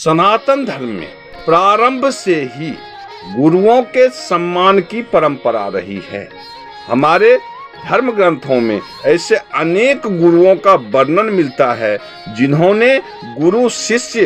सनातन धर्म में प्रारंभ से ही गुरुओं के सम्मान की परंपरा रही है। हमारे धर्म ग्रंथों में ऐसे अनेक गुरुओं का वर्णन मिलता है जिन्होंने गुरु शिष्य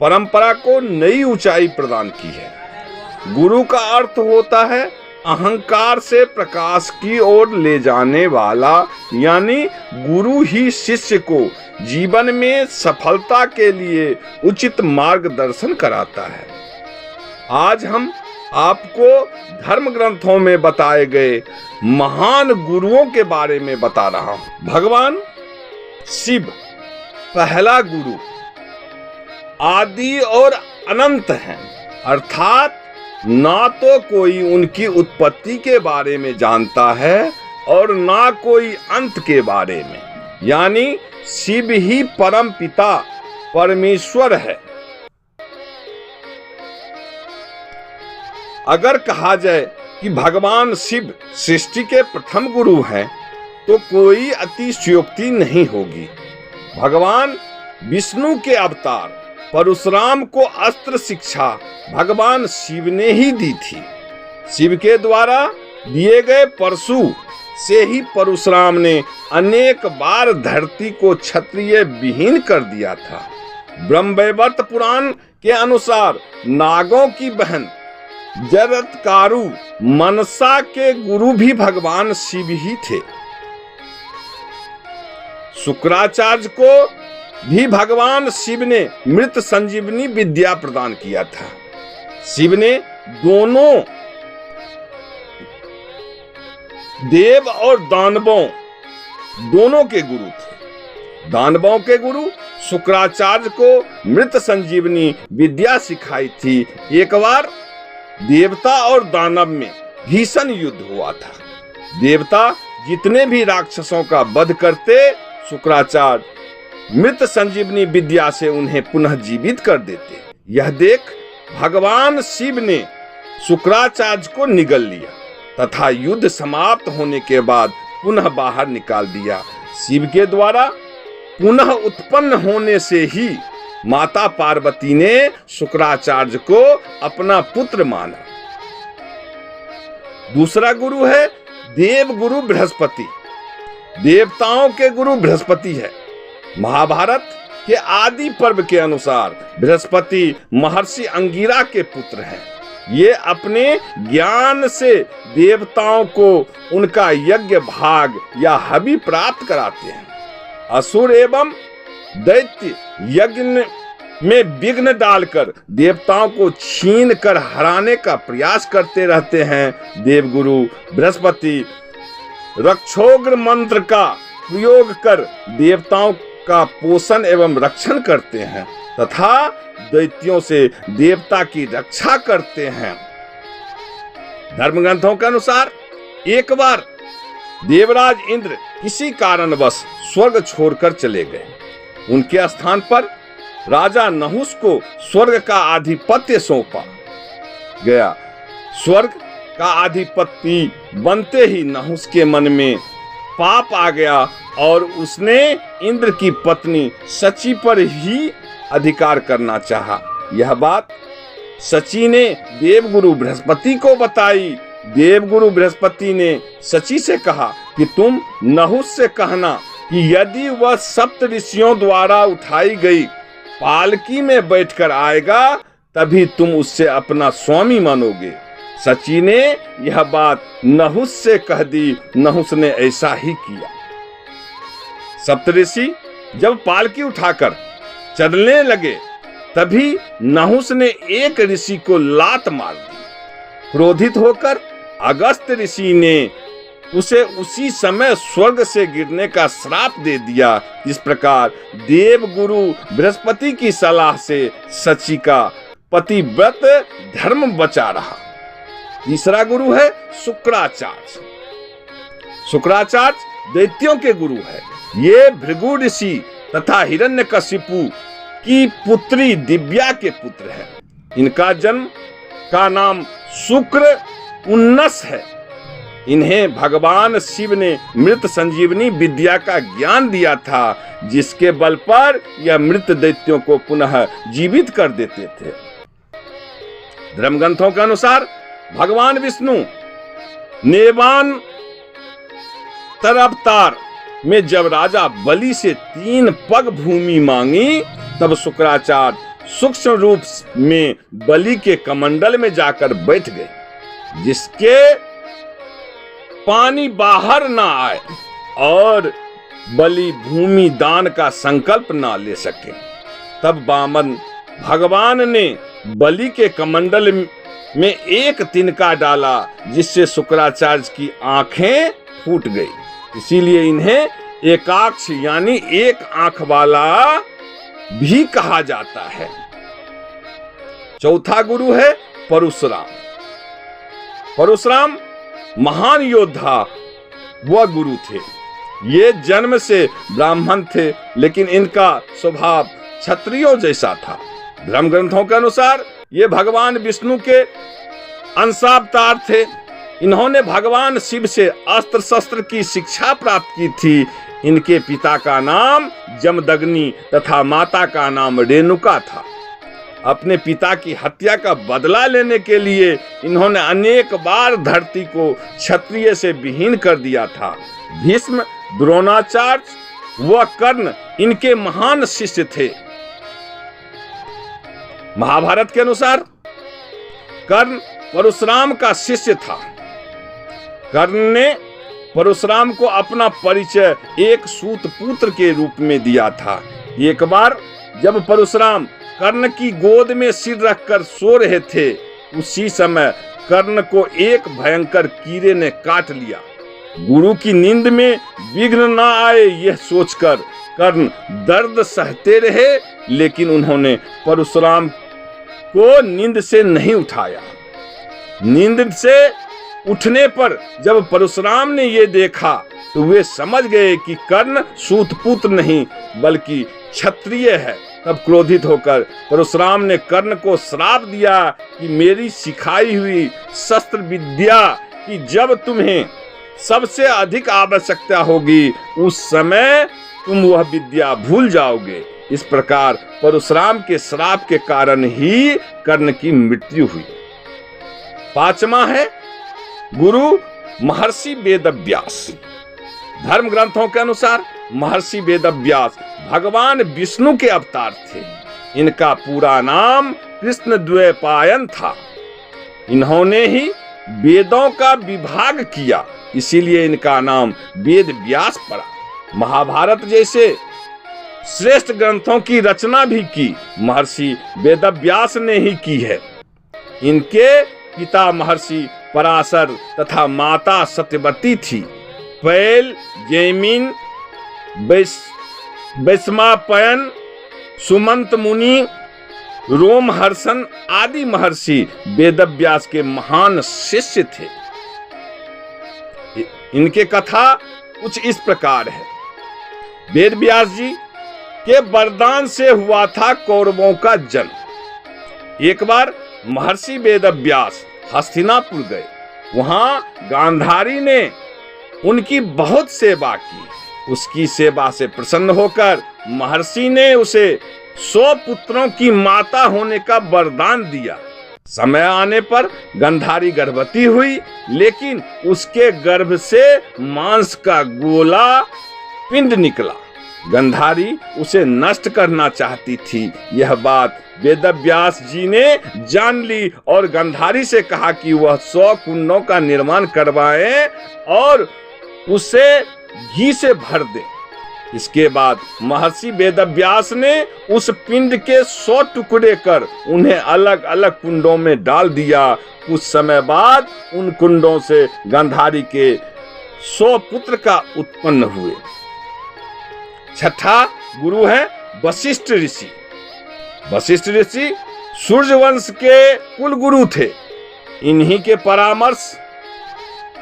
परंपरा को नई ऊंचाई प्रदान की है। गुरु का अर्थ होता है अहंकार से प्रकाश की ओर ले जाने वाला, यानी गुरु ही शिष्य को जीवन में सफलता के लिए उचित मार्गदर्शन कराता है। आज हम आपको धर्म ग्रंथों में बताए गए महान गुरुओं के बारे में बता रहा हूं। भगवान शिव पहला गुरु आदि और अनंत हैं, अर्थात ना तो कोई उनकी उत्पत्ति के बारे में जानता है और ना कोई अंत के बारे में, यानी शिव ही परम पिता परमेश्वर है। अगर कहा जाए कि भगवान शिव सृष्टि के प्रथम गुरु हैं तो कोई अतिशयोक्ति नहीं होगी। भगवान विष्णु के अवतार परशुराम को अस्त्र शिक्षा भगवान शिव ने ही दी थी। शिव के द्वारा दिए गए परशु से ही परशुराम ने अनेक बार धरती को क्षत्रिय विहीन कर दिया था। ब्रह्मवैवर्त पुराण के अनुसार नागों की बहन जरत्कारु मनसा के गुरु भी भगवान शिव ही थे। शुक्राचार्य को भी भगवान शिव ने मृत संजीवनी विद्या प्रदान किया था। शिव ने दोनों देव और दानवों दोनों के गुरु थे। दानवों के गुरु शुक्राचार्य को मृत संजीवनी विद्या सिखाई थी। एक बार देवता और दानव में भीषण युद्ध हुआ था। देवता जितने भी राक्षसों का वध करते, शुक्राचार्य मृत संजीवनी विद्या से उन्हें पुनः जीवित कर देते। यह देख भगवान शिव ने शुक्राचार्य को निगल लिया तथा युद्ध समाप्त होने के बाद पुनः बाहर निकाल दिया। शिव के द्वारा पुनः उत्पन्न होने से ही माता पार्वती ने शुक्राचार्य को अपना पुत्र माना। दूसरा गुरु है देव गुरु बृहस्पति। देवताओं के गुरु बृहस्पति है। महाभारत के आदि पर्व के अनुसार बृहस्पति महर्षि अंगिरा के पुत्र हैं। ये अपने ज्ञान से देवताओं को उनका यज्ञ भाग या हवि प्राप्त कराते हैं। असुर एवं दैत्य यज्ञ में विघ्न डालकर देवताओं को छीन कर हराने का प्रयास करते रहते हैं। देवगुरु बृहस्पति रक्षोग्र मंत्र का प्रयोग कर देवताओं का पोषण एवं रक्षण करते हैं तथा दैत्यों से देवता की रक्षा करते हैं। धर्म ग्रंथों के अनुसार एक बार देवराज इंद्र किसी कारणवश स्वर्ग छोड़कर चले गए। उनके स्थान पर राजा नहुस को स्वर्ग का आधिपत्य सौंपा गया। स्वर्ग का आधिपति बनते ही नहुस के मन में पाप आ गया और उसने इंद्र की पत्नी शची पर ही अधिकार करना चाहा। यह बात शची ने देवगुरु बृहस्पति को बताई। देवगुरु बृहस्पति ने शची से कहा कि तुम नहुस से कहना कि यदि वह सप्त ऋषियों द्वारा उठाई गई पालकी में बैठकर आएगा तभी तुम उससे अपना स्वामी मानोगे। शची ने यह बात नहुस से कह दी। नहुस ने ऐसा ही किया। सप्तऋषि जब पालकी उठाकर चलने लगे तभी नहुस ने एक ऋषि को लात मार दी। क्रोधित होकर अगस्त ऋषि ने उसे उसी समय स्वर्ग से गिरने का श्राप दे दिया। इस प्रकार देवगुरु बृहस्पति की सलाह से शची का पतिव्रत धर्म बचा रहा। तीसरा गुरु है शुक्राचार्य। शुक्राचार्य दैत्यों के गुरु है। ये भृगु ऋषि तथा हिरण्यकशिपु की पुत्री दिव्या के पुत्र है। इनका जन्म का नाम शुक्र उन्नस है। इन्हें भगवान शिव ने मृत संजीवनी विद्या का ज्ञान दिया था, जिसके बल पर यह मृत दैत्यों को पुनः जीवित कर देते थे। धर्म ग्रंथों के अनुसार भगवान विष्णु नेवान अवतार में जब राजा बलि से 3 पग भूमि मांगी, तब शुक्राचार्य सूक्ष्म रूप में बलि के कमंडल में जाकर बैठ गए, जिसके पानी बाहर ना आए और बलि भूमि दान का संकल्प ना ले सके। तब वामन भगवान ने बलि के कमंडल में एक तिनका डाला, जिससे शुक्राचार्य की आंखें फूट गई। इसीलिए इन्हें एकाक्ष यानी एक आंख वाला भी कहा जाता है। चौथा गुरु है परशुराम। परशुराम महान योद्धा व गुरु थे। ये जन्म से ब्राह्मण थे, लेकिन इनका स्वभाव क्षत्रियों जैसा था। धर्म ग्रंथों के अनुसार ये भगवान विष्णु के अंशावतार थे। इन्होंने भगवान शिव से अस्त्र शस्त्र की शिक्षा प्राप्त की थी। इनके पिता का नाम जमदग्नि तथा माता का नाम रेणुका था। अपने पिता की हत्या का बदला लेने के लिए इन्होंने अनेक बार धरती को क्षत्रिय से विहीन कर दिया था। भीष्म, द्रोणाचार्य व कर्ण इनके महान शिष्य थे। महाभारत के अनुसार कर्ण परशुराम का शिष्य था। कर्ण ने परशुराम को अपना परिचय एक सूत पुत्र के रूप में दिया था। एक बार जब परशुराम कर्ण की गोद में सिर रखकर सो रहे थे, उसी समय कर्ण को एक भयंकर कीड़े ने काट लिया। गुरु की नींद में विघ्न न आए यह सोचकर कर्ण दर्द सहते रहे, लेकिन उन्होंने परशुराम को नींद से नहीं उठाया। नींद से उठने पर जब परशुराम ने ये देखा तो वे समझ गए कि कर्ण सूतपुत्र नहीं बल्कि क्षत्रिय है। तब क्रोधित होकर परशुराम ने कर्ण को श्राप दिया कि मेरी सिखाई हुई शस्त्र विद्या की जब तुम्हें सबसे अधिक आवश्यकता होगी, उस समय तुम वह विद्या भूल जाओगे। इस प्रकार परशुराम के श्राप के कारण ही कर्ण की मृत्यु हुई। पांचवा है गुरु महर्षि वेदव्यास। धर्म ग्रंथों के अनुसार महर्षि वेदव्यास भगवान विष्णु के अवतार थे। इनका पूरा नाम कृष्णद्वैपायन था। इन्होंने ही वेदों का विभाग किया, इसीलिए इनका नाम वेद व्यास पड़ा। महाभारत जैसे श्रेष्ठ ग्रंथों की रचना भी की महर्षि वेदव्यास ने ही की है। इनके पिता महर्षि पराशर तथा माता सत्यवती थी। पैल, जैमिन, वैशंपायन, सुमंत मुनि, रोमहर्षण आदि महर्षि वेदव्यास के महान शिष्य थे। इनके कथा कुछ इस प्रकार है। वेदव्यास जी के वरदान से हुआ था कौरवों का जन्म। एक बार महर्षि वेदव्यास हस्तिनापुर गए। वहां गांधारी ने उनकी बहुत सेवा की। उसकी सेवा से प्रसन्न होकर महर्षि ने उसे 100 पुत्रों की माता होने का वरदान दिया। समय आने पर गांधारी गर्भवती हुई, लेकिन उसके गर्भ से मांस का गोला पिंड निकला। गांधारी उसे नष्ट करना चाहती थी। यह बात वेदव्यास जी ने जान ली और गांधारी से कहा कि वह 100 कुंडों का निर्माण करवाएं और उसे घी से भर दे। इसके बाद महर्षि वेदव्यास ने उस पिंड के 100 टुकड़े कर उन्हें अलग अलग कुंडों में डाल दिया। कुछ समय बाद उन कुंडों से गांधारी के 100 पुत्र का उत्पन्न हुए। छठा गुरु है वशिष्ठ ऋषि। वशिष्ठ ऋषि सूर्यवंश के कुल गुरु थे। इन्हीं के परामर्श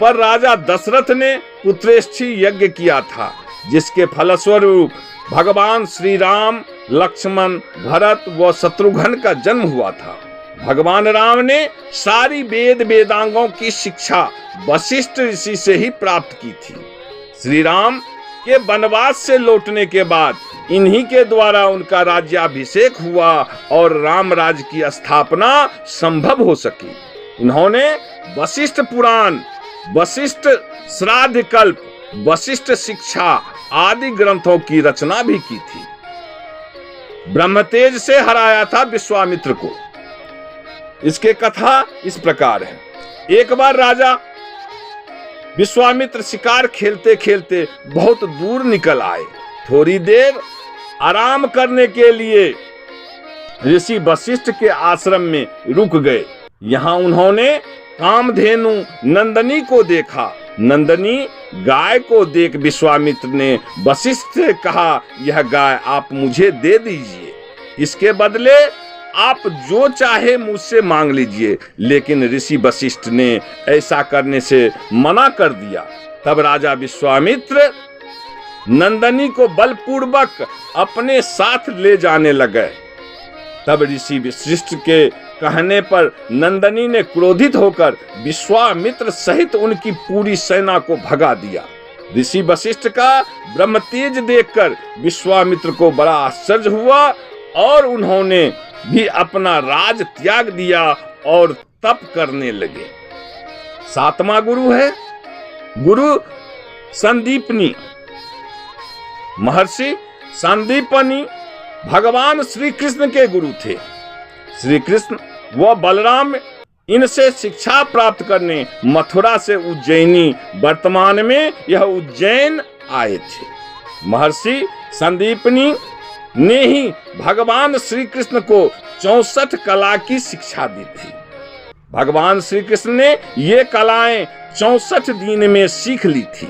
पर राजा दशरथ ने पुत्रेष्ठी यज्ञ किया था, जिसके फलस्वरूप भगवान श्री राम, लक्ष्मण, भरत व शत्रुघ्न का जन्म हुआ था। भगवान राम ने सारी वेद वेदांगों की शिक्षा वशिष्ठ ऋषि से ही प्राप्त की थी। श्री राम के वनवास से लौटने के बाद इन्हीं के द्वारा उनका राज्याभिषेक हुआ और राम राज्य की स्थापना संभव हो सकी। इन्होंने वशिष्ठ पुराण, वशिष्ठ श्राद्ध कल्प, वशिष्ठ शिक्षा आदि ग्रंथों की रचना भी की थी। ब्रह्मतेज से हराया था विश्वामित्र को। इसके कथा इस प्रकार है। एक बार राजा विश्वामित्र शिकार खेलते खेलते बहुत दूर निकल आए। थोड़ी देर आराम करने के लिए ऋषि वशिष्ठ के आश्रम में रुक गए। यहाँ उन्होंने कामधेनु नंदनी को देखा। नंदनी गाय को देख विश्वामित्र ने वशिष्ठ से कहा, यह गाय आप मुझे दे दीजिए, इसके बदले आप जो चाहे मुझसे मांग लीजिए। लेकिन ऋषि वशिष्ठ ने ऐसा करने से मना कर दिया। तब राजा विश्वामित्र नंदनी को बलपूर्वक अपने साथ ले जाने लगे। तब ऋषि वशिष्ठ के कहने पर नंदनी ने क्रोधित होकर विश्वामित्र सहित उनकी पूरी सेना को भगा दिया। ऋषि वशिष्ठ का ब्रह्मतेज देखकर विश्वामित्र को बड़ा आश्चर्य हुआ और उन्होंने भी अपना राज त्याग दिया और तप करने लगे। सातवां गुरु है गुरु संदीपनी। महर्षि संदीपनी भगवान श्री कृष्ण के गुरु थे। श्री कृष्ण व बलराम इनसे शिक्षा प्राप्त करने मथुरा से उज्जैनी, वर्तमान में यह उज्जैन आए थे। महर्षि संदीपनी ने ही भगवान श्री कृष्ण को 64 कला की शिक्षा दी थी। भगवान श्री कृष्ण ने ये कलाएं 64 दिन में सीख ली थी।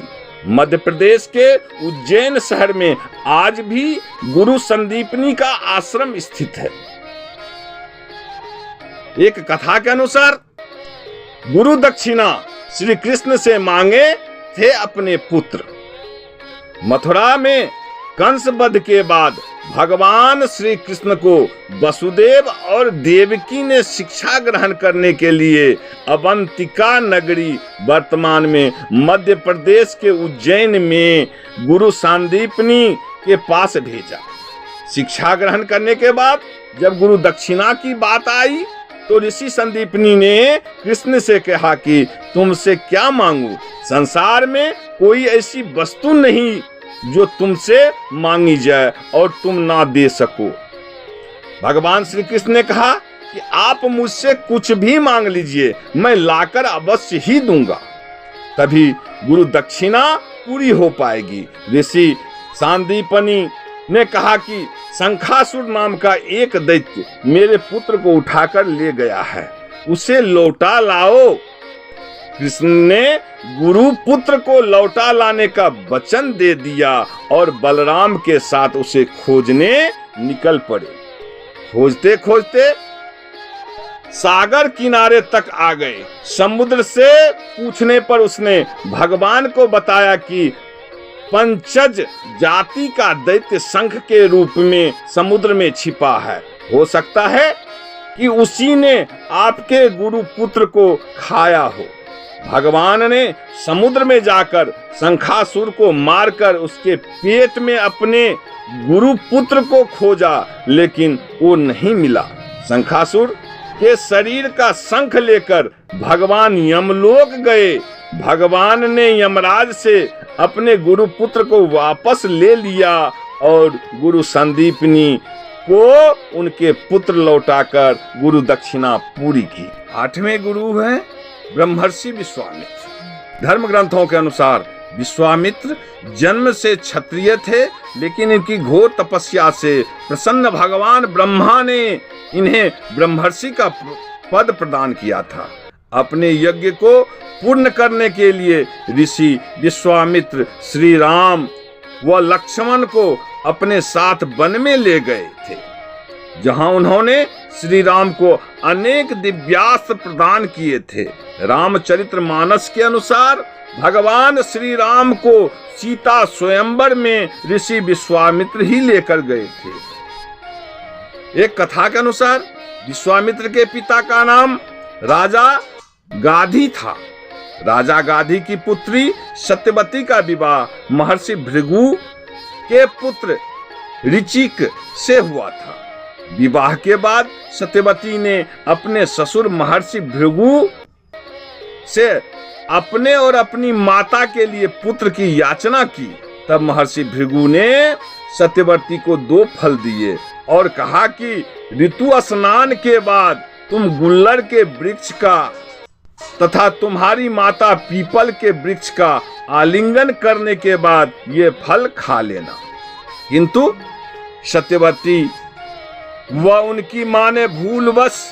मध्य प्रदेश के उज्जैन शहर में आज भी गुरु संदीपनी का आश्रम स्थित है। एक कथा के अनुसार गुरु दक्षिणा श्री कृष्ण से मांगे थे अपने पुत्र। मथुरा में कंस वध के बाद भगवान श्री कृष्ण को वसुदेव और देवकी ने शिक्षा ग्रहण करने के लिए अवंतिका नगरी, वर्तमान में मध्य प्रदेश के उज्जैन में गुरु संदीपनी के पास भेजा। शिक्षा ग्रहण करने के बाद जब गुरु दक्षिणा की बात आई तो ऋषि संदीपनी ने कृष्ण से कहा कि तुमसे क्या मांगू, संसार में कोई ऐसी वस्तु नहीं जो तुमसे मांगी जाए और तुम ना दे सको। भगवान श्री कृष्ण ने कहा कि आप मुझसे कुछ भी मांग लीजिए, मैं लाकर अवश्य ही दूंगा, तभी गुरु दक्षिणा पूरी हो पाएगी। ऋषि संदीपनी ने कहा कि शंखासुर नाम का एक दैत्य मेरे पुत्र को उठाकर ले गया है, उसे लौटा लाओ। कृष्ण ने गुरु पुत्र को लौटा लाने का वचन दे दिया और बलराम के साथ उसे खोजने निकल पड़े। खोजते खोजते सागर किनारे तक आ गए। समुद्र से पूछने पर उसने भगवान को बताया कि पंचज जाति का दैत्य शंख के रूप में समुद्र में छिपा है। हो सकता है कि उसी ने आपके गुरु पुत्र को खाया हो। भगवान ने समुद्र में जाकर शंखासुर को मारकर उसके पेट में अपने गुरु पुत्र को खोजा, लेकिन वो नहीं मिला। शंखासुर के शरीर का शंख लेकर भगवान यमलोक गए। भगवान ने यमराज से अपने गुरु पुत्र को वापस ले लिया और गुरु संदीपनी को उनके पुत्र लौटाकर गुरु दक्षिणा पूरी की। 8वें गुरु हैं ब्रह्मर्षि विश्वामित्र। धर्म ग्रंथों के अनुसार विश्वामित्र जन्म से क्षत्रिय थे, लेकिन इनकी घोर तपस्या से प्रसन्न भगवान ब्रह्मा ने इन्हें ब्रह्मर्षि का पद प्रदान किया था। अपने यज्ञ को पूर्ण करने के लिए ऋषि विश्वामित्र श्री राम व लक्ष्मण को अपने साथ वन में ले गए थे, जहां उन्होंने श्री राम को अनेक दिव्यास्त्र प्रदान किए थे। रामचरितमानस के अनुसार भगवान श्री राम को सीता स्वयंवर में ऋषि विश्वामित्र ही लेकर गए थे। एक कथा के अनुसार विश्वामित्र के पिता का नाम राजा गाधी था। राजा गाधी की पुत्री सत्यवती का विवाह महर्षि भृगु के पुत्र ऋचिक से हुआ था। विवाह के बाद सत्यवती ने अपने ससुर महर्षि भृगु से अपने और अपनी माता के लिए पुत्र की याचना की। तब महर्षि भृगु ने सत्यवती को 2 फल दिए और कहा कि ऋतु स्नान के बाद तुम गुल्लर के वृक्ष का तथा तुम्हारी माता पीपल के वृक्ष का आलिंगन करने के बाद ये फल खा लेना। किंतु सत्यवती व उनकी मां ने भूलवश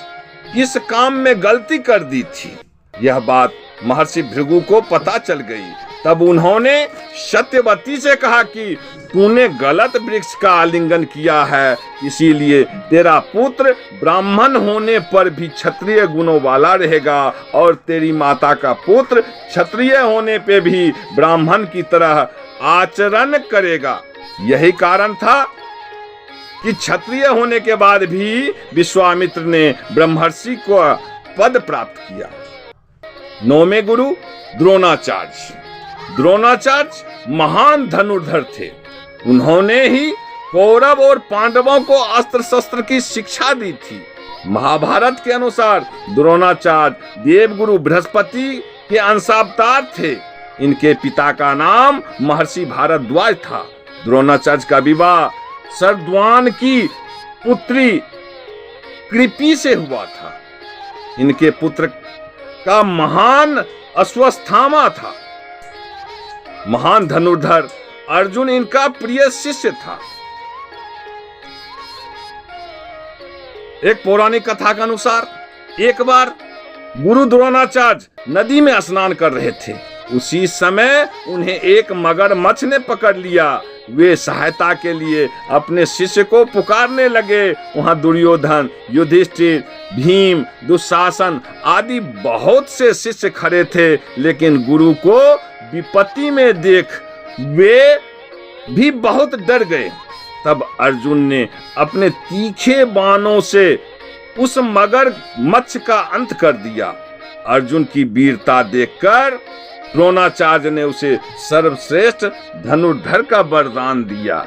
इस काम में गलती कर दी थी। यह बात महर्षि भृगु को पता चल गई। तब उन्होंने सत्यवती से कहा कि तूने गलत वृक्ष का आलिंगन किया है, इसीलिए तेरा पुत्र ब्राह्मण होने पर भी क्षत्रिय गुणों वाला रहेगा और तेरी माता का पुत्र क्षत्रिय होने पे भी ब्राह्मण की तरह आचरण करेगा। यही कारण था कि क्षत्रिय होने के बाद भी विश्वामित्र ने ब्रह्मर्षि को पद प्राप्त किया। 9वें गुरु द्रोणाचार्य। द्रोणाचार्य महान धनुर्धर थे। उन्होंने ही कौरव और पांडवों को अस्त्र शस्त्र की शिक्षा दी थी। महाभारत के अनुसार द्रोणाचार्य देवगुरु बृहस्पति के अंशावतार थे। इनके पिता का नाम महर्षि भारद्वाज था। द्रोणाचार्य का विवाह शरद्वान की पुत्री कृपि से हुआ था। इनके पुत्र का महान अश्वस्थामा था। महान धनुर्धर अर्जुन इनका प्रिय शिष्य था। एक पौराणिक कथा के अनुसार एक बार गुरु द्रोणाचार्य नदी में स्नान कर रहे थे। उसी समय उन्हें एक मगरमच्छ ने पकड़ लिया। वे सहायता के लिए अपने शिष्य को पुकारने लगे। वहां दुर्योधन, युधिष्ठिर, भीम, दुशासन आदि बहुत से शिष्य खड़े थे, लेकिन गुरु को विपत्ति में देख वे भी बहुत डर गए। तब अर्जुन ने अपने तीखे बाणों से उस मगरमच्छ का अंत कर दिया। अर्जुन की वीरता देखकर द्रोणाचार्य ने उसे सर्वश्रेष्ठ धनुर्धर का वरदान दिया।